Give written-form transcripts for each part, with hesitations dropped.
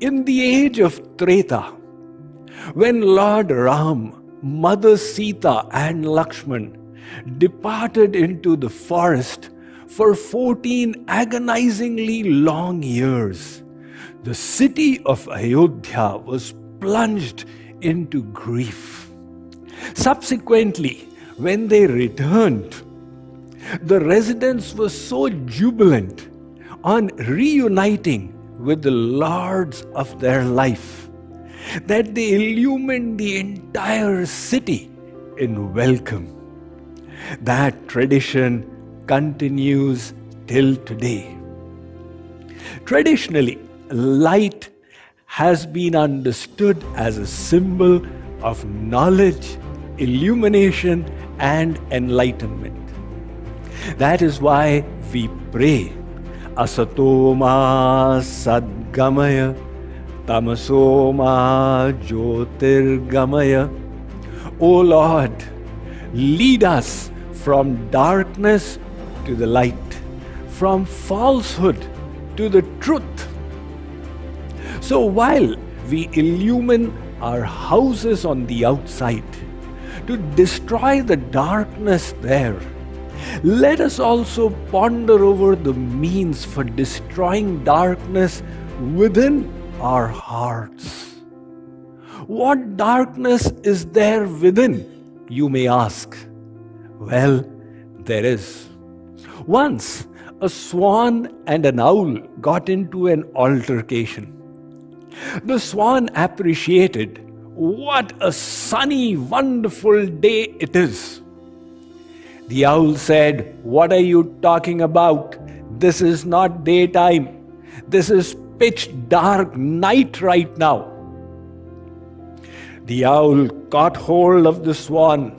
In the age of Treta, when Lord Ram, Mother Sita and Lakshman departed into the forest for 14 agonizingly long years, the city of Ayodhya was plunged into grief. Subsequently, when they returned, the residents were so jubilant on reuniting with the lords of their life that they illumined the entire city in welcome. That tradition continues till today. Traditionally, light has been understood as a symbol of knowledge, illumination, and enlightenment. That is why we pray, Asatoma Sadgamaya, Tamasoma Jyotirgamaya. O Lord, lead us from darkness to the light, from falsehood to the truth. So while we illumine our houses on the outside to destroy the darkness there, let us also ponder over the means for destroying darkness within our hearts. What darkness is there within, you may ask? Well, there is. Once, a swan and an owl got into an altercation. The swan appreciated what a sunny, wonderful day it is. The owl said, "What are you talking about? This is not daytime. This is pitch dark night right now." The owl caught hold of the swan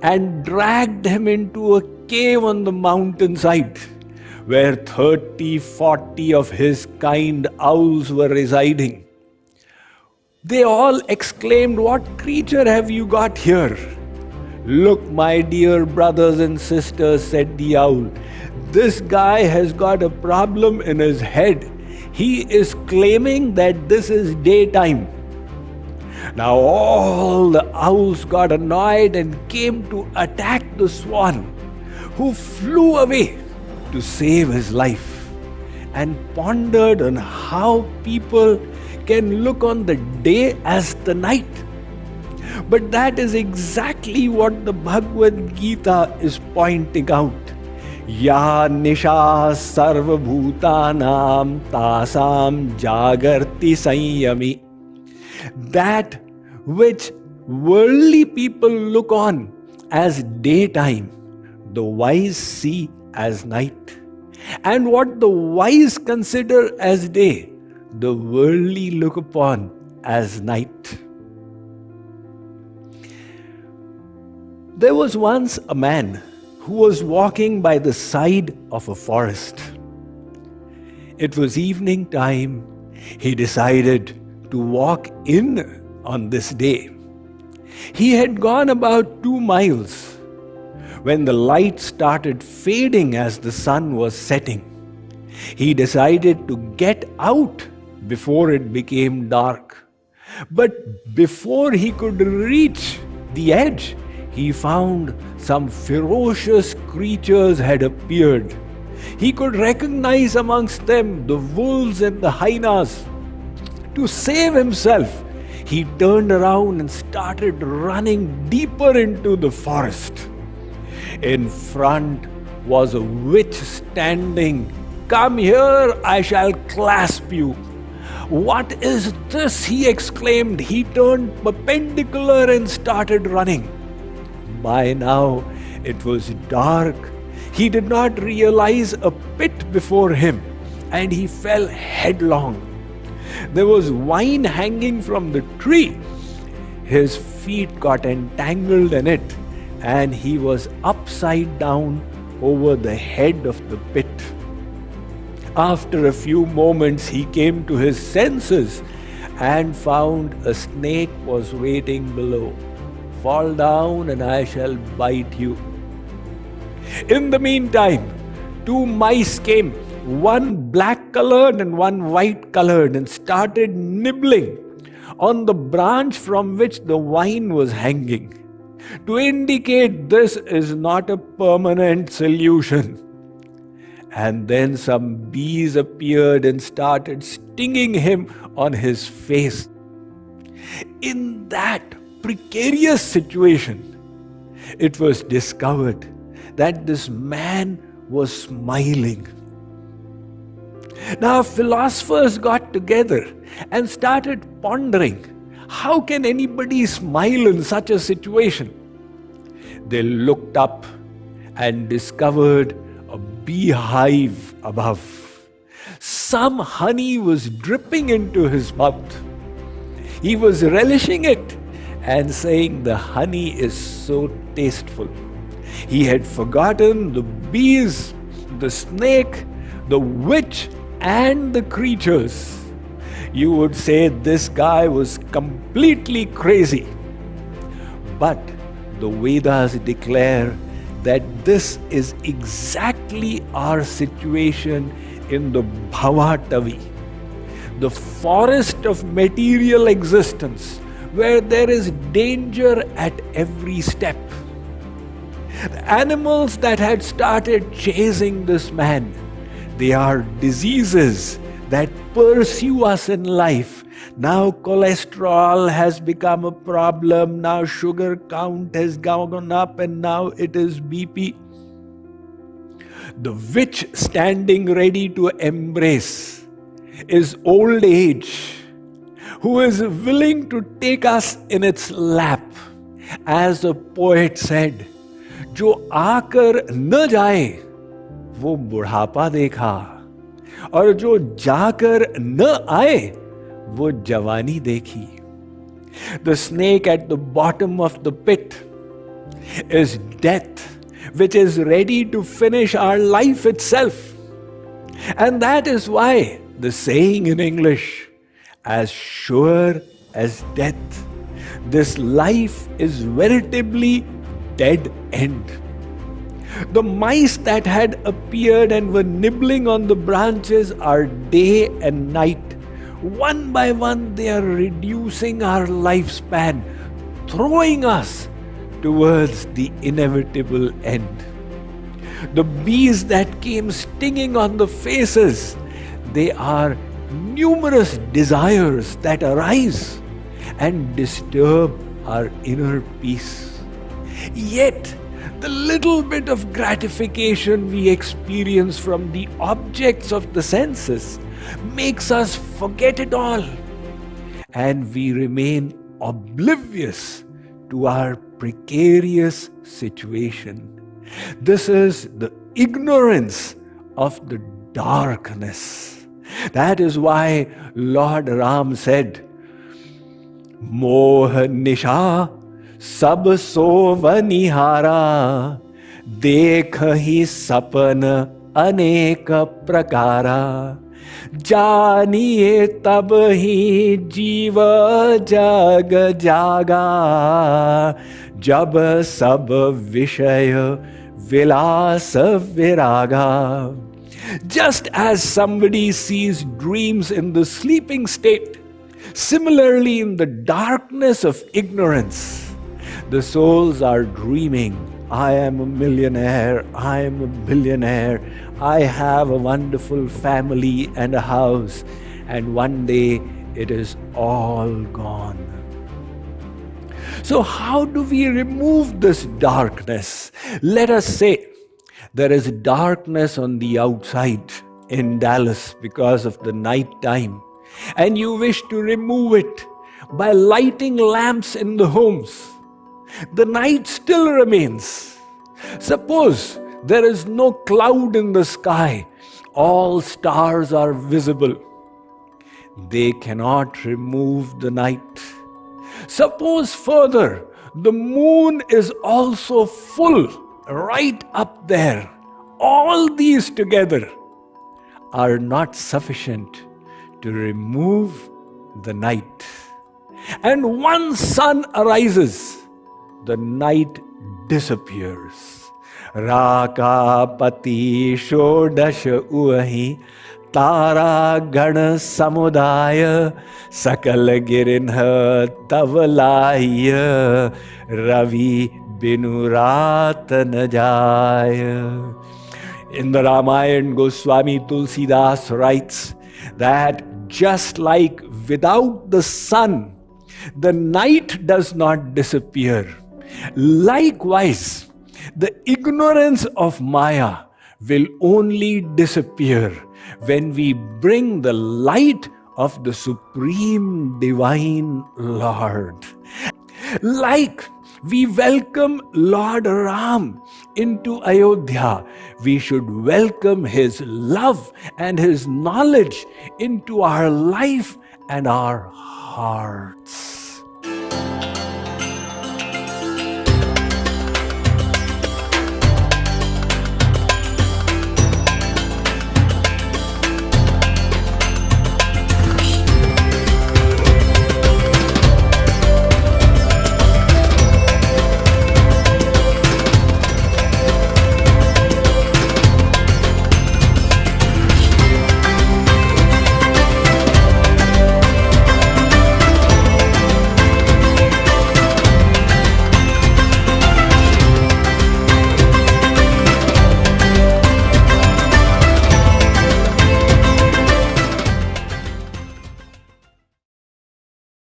and dragged him into a cave on the mountainside where 30-40 of his kind owls were residing. They all exclaimed, "What creature have you got here?" "Look, my dear brothers and sisters," said the owl, "this guy has got a problem in his head. He is claiming that this is daytime." Now all the owls got annoyed and came to attack the swan, who flew away to save his life, and pondered on how people can look on the day as the night. But that is exactly what the Bhagavad Gita is pointing out. Ya nisha sarva bhutanam tasam jagarti sanyami. That which worldly people look on as daytime, the wise see as night. And what the wise consider as day, the worldly look upon as night. There was once a man who was walking by the side of a forest. It was evening time. He decided to walk in on this day. He had gone about 2 miles when the light started fading as the sun was setting. He decided to get out before it became dark. But before he could reach the edge, he found some ferocious creatures had appeared. He could recognize amongst them the wolves and the hyenas. To save himself, he turned around and started running deeper into the forest. In front was a witch standing. "Come here, I shall clasp you." "What is this?" he exclaimed. He turned perpendicular and started running. By now it was dark. He did not realize a pit before him, and he fell headlong. There was wine hanging from the tree. His feet got entangled in it, and he was upside down over the head of the pit. After a few moments, he came to his senses and found a snake was waiting below. "Fall down and I shall bite you." In the meantime, 2 mice came one black colored and one white colored, and started nibbling on the branch from which the vine was hanging, to indicate this is not a permanent solution. And then some bees appeared and started stinging him on his face. In that precarious situation, it was discovered that this man was smiling. Now, philosophers got together and started pondering, how can anybody smile in such a situation? They looked up and discovered a beehive above. Some honey was dripping into his mouth. He was relishing it and saying, the honey is so tasteful. He had forgotten the bees, the snake, the witch, and the creatures. You would say this guy was completely crazy. But the Vedas declare that this is exactly our situation in the Bhavatavi, the forest of material existence, where there is danger at every step. The animals that had started chasing this man, they are diseases that pursue us in life. Now cholesterol has become a problem, now sugar count has gone up, and now it is BP. The witch standing ready to embrace is old age, who is willing to take us in its lap. As the poet said, जो आकर न जाए वो बुढ़ापा देखा, और जो जाकर न आए वो जवानी देखी. The snake at the bottom of the pit is death, which is ready to finish our life itself. And that is why the saying in English, as sure as death, this life is veritably dead end. The mice that had appeared and were nibbling on the branches are day and night. One by one they are reducing our lifespan, throwing us towards the inevitable end. The bees that came stinging on the faces, they are numerous desires that arise and disturb our inner peace. Yet, the little bit of gratification we experience from the objects of the senses makes us forget it all, and we remain oblivious to our precarious situation. This is the ignorance of the darkness. That is why Lord Ram said, Moha Nisha Sab Sovanihara Dekhi Sapana Aneka Prakara Janiye tab hi jiva jag jaga Jab sab vishaya vilasa viraga. Just as somebody sees dreams in the sleeping state, similarly in the darkness of ignorance, the souls are dreaming, I am a millionaire, I am a billionaire, I have a wonderful family and a house, and one day it is all gone. So how do we remove this darkness? Let us say there is darkness on the outside in Dallas because of the night time, and you wish to remove it by lighting lamps in the homes. The night still remains. Suppose there is no cloud in the sky, all stars are visible. They cannot remove the night. Suppose further, the moon is also full, right up there. All these together are not sufficient to remove the night. And one sun arises, the night disappears. Rakapati Shodasha Uahi Tara Gana Samudaya Sakala Girinha Tavalaya Ravi Binurata Jaya. In the Ramayana, Goswami Tulsidas writes that just like without the sun, the night does not disappear. Likewise, the ignorance of Maya will only disappear when we bring the light of the Supreme Divine Lord. Like we welcome Lord Ram into Ayodhya, we should welcome his love and his knowledge into our life and our hearts.